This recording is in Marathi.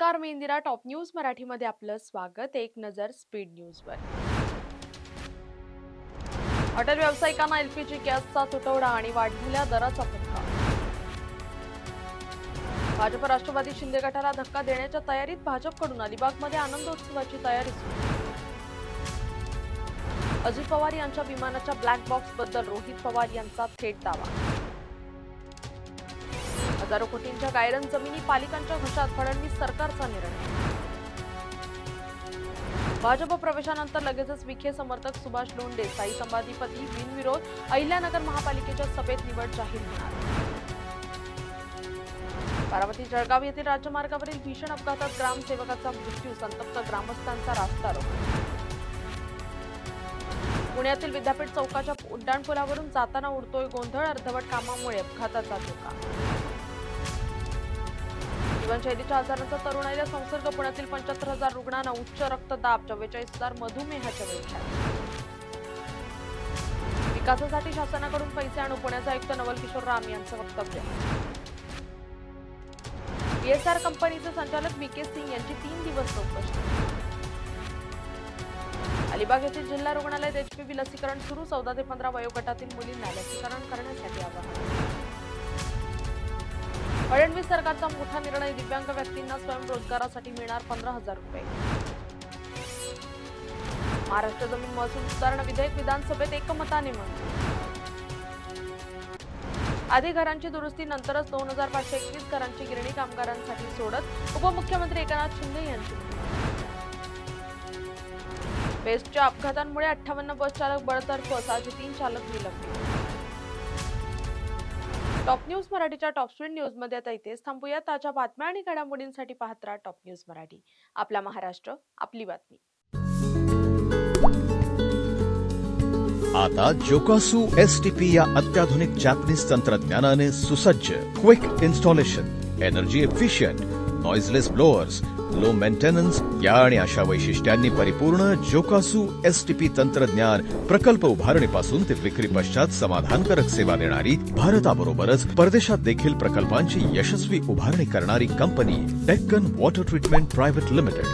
नमस्कार, मी इंदिरा. टॉप न्यूज मराठीमध्ये आपलं स्वागत. एक नजर स्पीड न्यूजवर. हॉटेल व्यावसायिकांना एलपीजी गॅसचा तुटवडा आणि वाढलेल्या दराचा फटका. भाजप राष्ट्रवादी शिंदे गटाला धक्का देण्याच्या तयारीत. भाजपकडून अलिबागमध्ये आनंदोत्सवाची तयारी सुरू. अजित पवार यांच्या विमानाच्या ब्लॅक बॉक्सबद्दल रोहित पवार यांचा थेट दावा. हजारो कोटींच्या गायरन जमिनी पालिकांच्या घशात. फडणवीस सरकारचा निर्णय. भाजप प्रवेशानंतर लगेचच विखे समर्थक सुभाष लोंढे स्थायी संवादीपदी बिनविरोध. अहिल्यानगर महापालिकेच्या सभेत निवड जाहीर होणार. बारामती जळगाव येथील राज्यमार्गावरील भीषण अपघातात ग्रामसेवकाचा मृत्यू. संतप्त ग्रामस्थांचा रास्ता रोको. पुण्यातील विद्यापीठ चौकाच्या उड्डाणपुलावरून जाताना उडतोय गोंधळ. अर्धवट कामामुळे अपघाताचा धोका. जीवनशैलीच्या आजारांचा तरुणाईला संसर्ग. पुण्यातील 75,000 रुग्णांना उच्च रक्तदाब. 44,000 मधुमेहाच्या विळख्यात. विकासासाठी शासनाकडून पैसे आणू. पुण्याचे आयुक्त नवल किशोर राम यांचं वक्तव्य. बीएसआर कंपनीचे संचालक व्हीके सिंग यांची 3 दिवस चौकशी. अलिबाग येथील जिल्हा रुग्णालयात एचपीव्ही लसीकरण सुरू. 14 ते 15 वयोगटातील मुलींना लसीकरण करण्यासाठी आवाहन. फडणवीस सरकारचा मोठा निर्णय. दिव्यांग व्यक्तींना स्वयंरोजगारासाठी मिळणार 15,000 रुपये. महाराष्ट्र जमीन महसूल सुधारणा विधेयक विधानसभेत एकमताने मंजूर. आधी घरांची दुरुस्ती, नंतरच 2,521 घरांची गिरणी कामगारांसाठी सोडत. उपमुख्यमंत्री एकनाथ शिंदे यांची. बेस्टच्या अपघातांमुळे 58 बस चालक बडतर्फ. 3 चालक निलंबित. टॉप न्यूज मराठीच्या टॉप स्पीड न्यूज मध्ये आता इथेच थांबूया. ताज्या बातम्या आणि घडामोडींसाठी पाहत राहा टॉप न्यूज मराठी. आपला महाराष्ट्र, आपली बातमी. आता जोकासू एसटीपी या अत्याधुनिक जॅपनीज तंत्रज्ञानाने सुसज्ज, quick installation, energy efficient, noiseless blowers, low maintenance या आणि अशा वैशिष्ट्यांनी परिपूर्ण जोकासू एसटीपी तंत्रज्ञान प्रकल्प उभारणीपासून ते विक्री पश्चात समाधानकारक सेवा देणारी, भारताबरोबरच परदेशात देखील प्रकल्पांची यशस्वी उभारणी करणारी company Deccan water treatment private limited.